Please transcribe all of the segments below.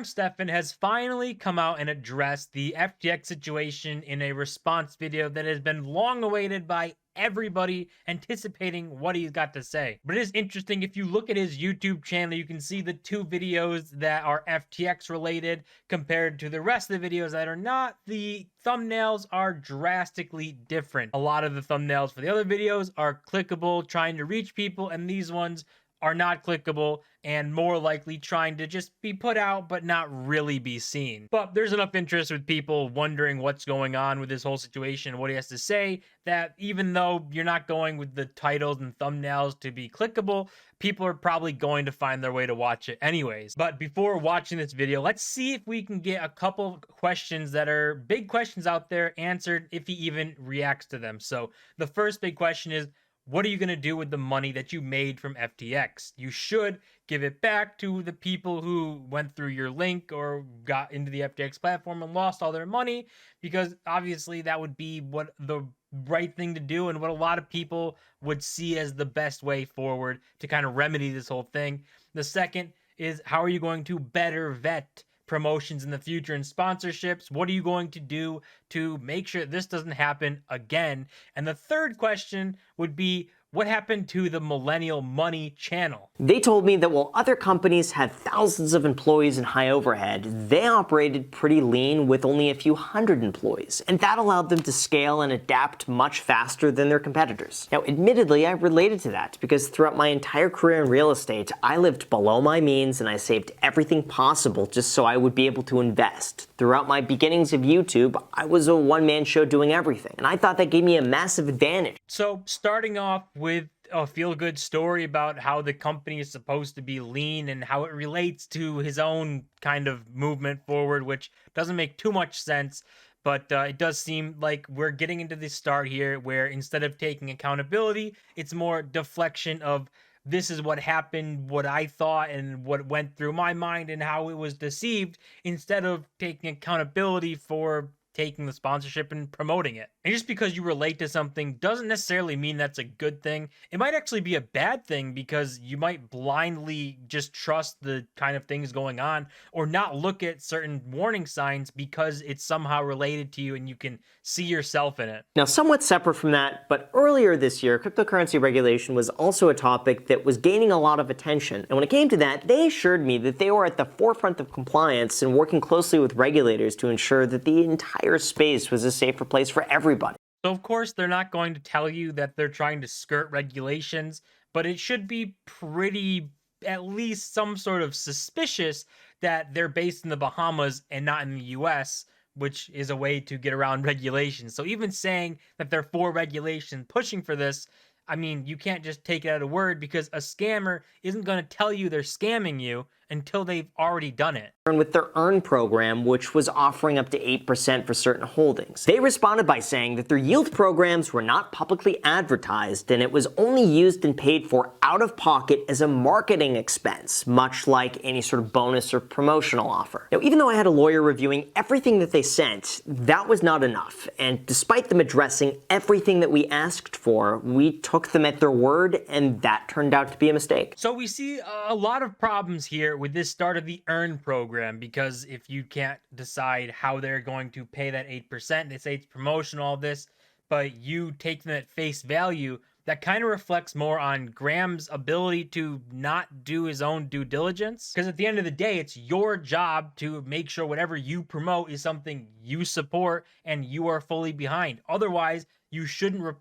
Stephan has finally come out and addressed the FTX situation in a response video that has been long awaited by everybody anticipating what he's got to say. But it is interesting, if you look at his YouTube channel, you can see the two videos that are FTX related compared to the rest of the videos that are not. The thumbnails are drastically different. A lot of the thumbnails for the other videos are clickable, trying to reach people, and these ones are not clickable and more likely trying to just be put out but not really be seen. But there's enough interest with people wondering what's going on with this whole situation and what he has to say that even though you're not going with the titles and thumbnails to be clickable, people are probably going to find their way to watch it anyways. But before watching this video, let's see if we can get a couple questions that are big questions out there answered if he even reacts to them. So the first big question is, what are you going to do with the money that you made from FTX? You should give it back to the people who went through your link or got into the FTX platform and lost all their money, because obviously that would be what the right thing to do and what a lot of people would see as the best way forward to kind of remedy this whole thing. The second is, how are you going to better vet promotions in the future and sponsorships? What are you going to do to make sure this doesn't happen again? And the third question would be, what happened to the Millennial Money channel? They told me that while other companies had thousands of employees and high overhead, they operated pretty lean with only a few hundred employees, and that allowed them to scale and adapt much faster than their competitors. Now, admittedly, I related to that because throughout my entire career in real estate, I lived below my means and I saved everything possible just so I would be able to invest. Throughout my beginnings of YouTube, I was a one-man show doing everything, and I thought that gave me a massive advantage. So starting off with a feel-good story about how the company is supposed to be lean and how it relates to his own kind of movement forward, which doesn't make too much sense, but it does seem like we're getting into this start here where instead of taking accountability, it's more deflection of, this is what happened, what I thought, and what went through my mind and how it was deceived, instead of taking accountability for taking the sponsorship and promoting it. And just because you relate to something doesn't necessarily mean that's a good thing. It might actually be a bad thing because you might blindly just trust the kind of things going on or not look at certain warning signs because it's somehow related to you and you can see yourself in it. Now, somewhat separate from that, but earlier this year, cryptocurrency regulation was also a topic that was gaining a lot of attention. And when it came to that, they assured me that they were at the forefront of compliance and working closely with regulators to ensure that the entire space was a safer place for everybody. So of course, they're not going to tell you that they're trying to skirt regulations, but it should be pretty, at least some sort of suspicious that they're based in the Bahamas and not in the US, which is a way to get around regulations. So even saying that they're for regulation, pushing for this, I mean, you can't just take it at a word, because a scammer isn't going to tell you they're scamming you until they've already done it. With their Earn program, which was offering up to 8% for certain holdings. They responded by saying that their yield programs were not publicly advertised and it was only used and paid for out of pocket as a marketing expense, much like any sort of bonus or promotional offer. Now, even though I had a lawyer reviewing everything that they sent, that was not enough. And despite them addressing everything that we asked for, we took them at their word, and that turned out to be a mistake. So we see a lot of problems here with this start of the Earn program, because if you can't decide how they're going to pay that 8%, they say it's promotional, all this, but you take them at face value, that kind of reflects more on Graham's ability to not do his own due diligence. Because at the end of the day, it's your job to make sure whatever you promote is something you support and you are fully behind. Otherwise, you shouldn't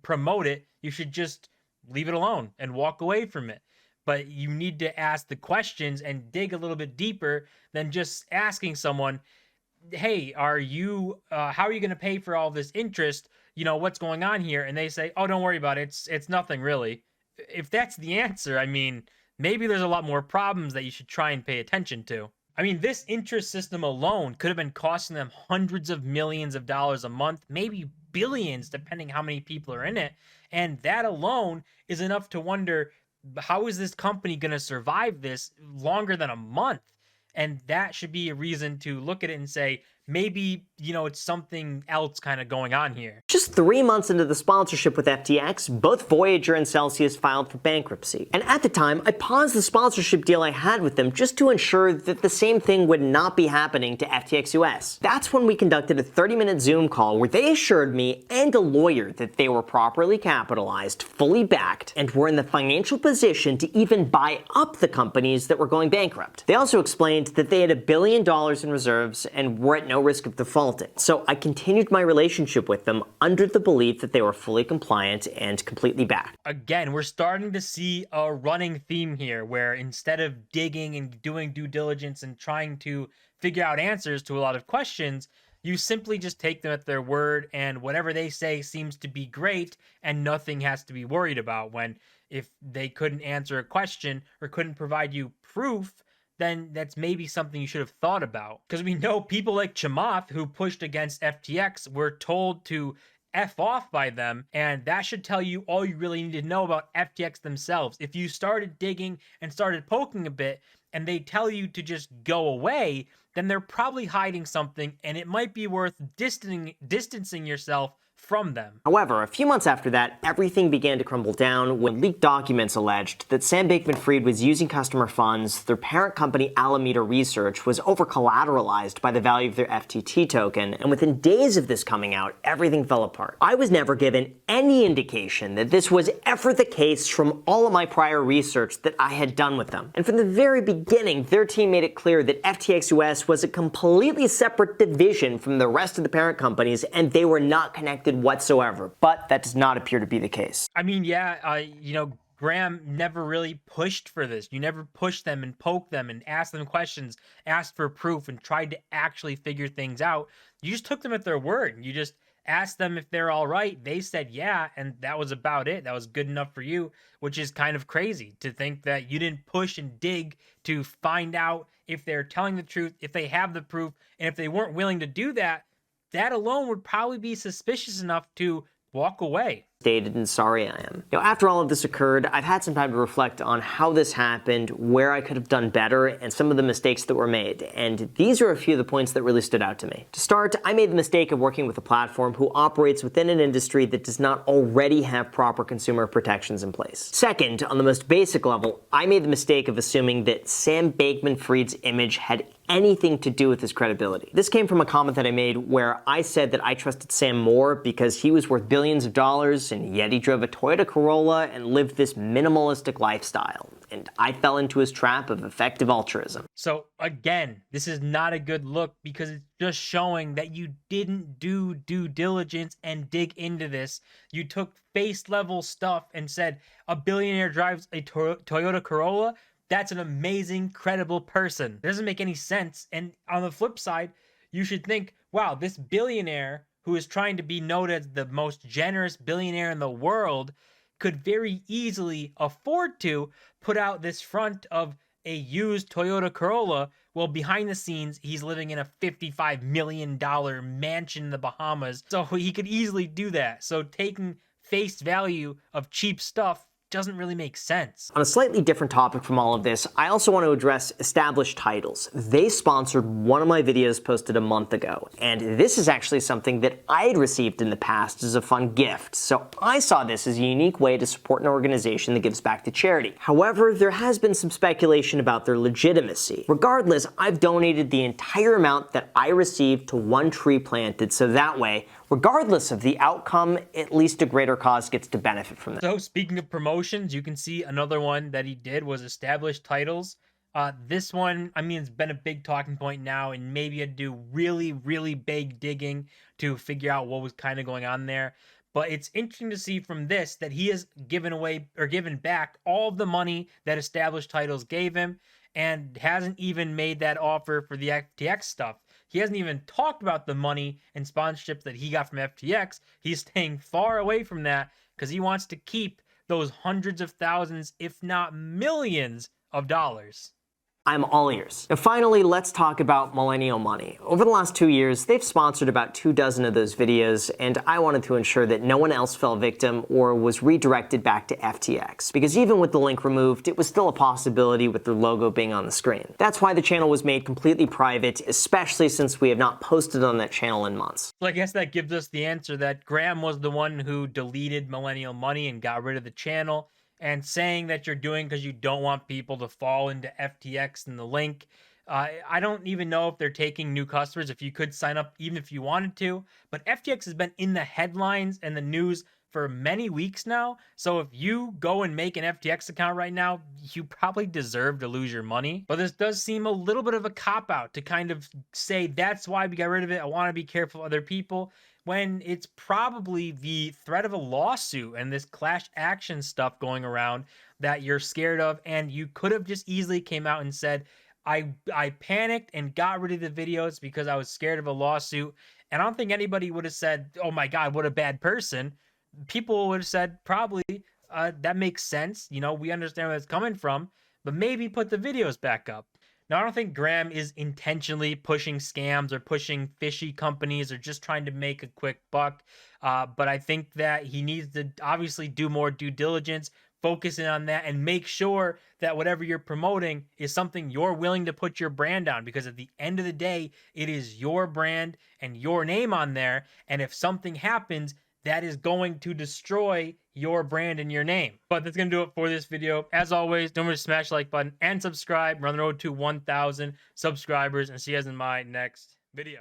promote it. You should just leave it alone and walk away from it. But you need to ask the questions and dig a little bit deeper than just asking someone, hey, how are you going to pay for all this interest? You know, what's going on here? And they say, oh, don't worry about it. It's nothing really. If that's the answer, I mean, maybe there's a lot more problems that you should try and pay attention to. I mean, this interest system alone could have been costing them hundreds of millions of dollars a month, maybe billions, depending how many people are in it. And that alone is enough to wonder, how is this company going to survive this longer than a month? And that should be a reason to look at it and say, maybe, it's something else kind of going on here. Just 3 months into the sponsorship with FTX, both Voyager and Celsius filed for bankruptcy. And at the time, I paused the sponsorship deal I had with them just to ensure that the same thing would not be happening to FTX US. That's when we conducted a 30-minute Zoom call where they assured me and a lawyer that they were properly capitalized, fully backed, and were in the financial position to even buy up the companies that were going bankrupt. They also explained that they had $1 billion in reserves and were at no risk of defaulting. So I continued my relationship with them under the belief that they were fully compliant and completely backed. Again, we're starting to see a running theme here where instead of digging and doing due diligence and trying to figure out answers to a lot of questions, you simply just take them at their word, and whatever they say seems to be great and nothing has to be worried about. When if they couldn't answer a question or couldn't provide you proof, then that's maybe something you should have thought about. Because we know people like Chamath, who pushed against FTX, were told to F off by them, and that should tell you all you really need to know about FTX themselves. If you started digging and started poking a bit, and they tell you to just go away, then they're probably hiding something, and it might be worth distancing yourself from them. However, a few months after that, everything began to crumble down when leaked documents alleged that Sam Bankman-Fried was using customer funds, their parent company Alameda Research was over-collateralized by the value of their FTT token, and within days of this coming out, everything fell apart. I was never given any indication that this was ever the case from all of my prior research that I had done with them. And from the very beginning, their team made it clear that FTX US was a completely separate division from the rest of the parent companies, and they were not connected whatsoever, but that does not appear to be the case. I mean, yeah, Graham never really pushed for this. You never pushed them and poked them and asked them questions, asked for proof, and tried to actually figure things out. You just took them at their word. You just asked them if they're all right. They said yeah, and that was about it. That was good enough for you, which is kind of crazy to think that you didn't push and dig to find out if they're telling the truth, if they have the proof, and if they weren't willing to do that, that alone would probably be suspicious enough to walk away. Stated and sorry I am. After all of this occurred, I've had some time to reflect on how this happened, where I could have done better, and some of the mistakes that were made. And these are a few of the points that really stood out to me. To start, I made the mistake of working with a platform who operates within an industry that does not already have proper consumer protections in place. Second, on the most basic level, I made the mistake of assuming that Sam Bankman-Fried's image had anything to do with his credibility. This came from a comment that I made where I said that I trusted Sam more because he was worth billions of dollars, and yet he drove a Toyota Corolla and lived this minimalistic lifestyle. And I fell into his trap of effective altruism. So again, this is not a good look because it's just showing that you didn't do due diligence and dig into this. You took face level stuff and said a billionaire drives a Toyota Corolla. That's an amazing, credible person. It doesn't make any sense. And on the flip side, you should think, wow, this billionaire who is trying to be known as the most generous billionaire in the world could very easily afford to put out this front of a used Toyota Corolla, while behind the scenes, he's living in a $55 million mansion in the Bahamas. So he could easily do that. So taking face value of cheap stuff doesn't really make sense. On a slightly different topic from all of this, I also want to address established titles. They sponsored one of my videos posted a month ago, and this is actually something that I had received in the past as a fun gift, so I saw this as a unique way to support an organization that gives back to charity. However, there has been some speculation about their legitimacy. Regardless, I've donated the entire amount that I received to One Tree Planted, so that way, regardless of the outcome, at least a greater cause gets to benefit from this. So speaking of promotions, you can see another one that he did was established titles. This one, I mean, it's been a big talking point now, and maybe I'd do really, really big digging to figure out what was kind of going on there. But it's interesting to see from this that he has given away or given back all of the money that established titles gave him, and hasn't even made that offer for the FTX stuff. He hasn't even talked about the money and sponsorships that he got from FTX. He's staying far away from that because he wants to keep those hundreds of thousands, if not millions of dollars. I'm all ears. And finally, let's talk about Millennial Money. Over the last 2 years, they've sponsored about 24 of those videos, and I wanted to ensure that no one else fell victim or was redirected back to FTX. Because even with the link removed, it was still a possibility with their logo being on the screen. That's why the channel was made completely private, especially since we have not posted on that channel in months. So I guess that gives us the answer that Graham was the one who deleted Millennial Money and got rid of the channel, and saying that you're doing because you don't want people to fall into FTX and the link. I don't even know if they're taking new customers, if you could sign up even if you wanted to, but FTX has been in the headlines and the news for many weeks now. So if you go and make an FTX account right now, you probably deserve to lose your money. But this does seem a little bit of a cop-out to kind of say that's why we got rid of it. I want to be careful of other people, when it's probably the threat of a lawsuit and this class action stuff going around that you're scared of. And you could have just easily came out and said, I panicked and got rid of the videos because I was scared of a lawsuit. And I don't think anybody would have said, oh my God, what a bad person. People would have said, probably, that makes sense. You know, we understand where it's coming from, but maybe put the videos back up. Now, I don't think Graham is intentionally pushing scams or pushing fishy companies or just trying to make a quick buck. But I think that he needs to obviously do more due diligence, focus in on that, and make sure that whatever you're promoting is something you're willing to put your brand on. Because at the end of the day, it is your brand and your name on there. And if something happens, that is going to destroy your brand and your name. But that's going to do it for this video. As always, don't forget to smash the like button and subscribe. We're on the road to 1,000 subscribers, and see you guys in my next video.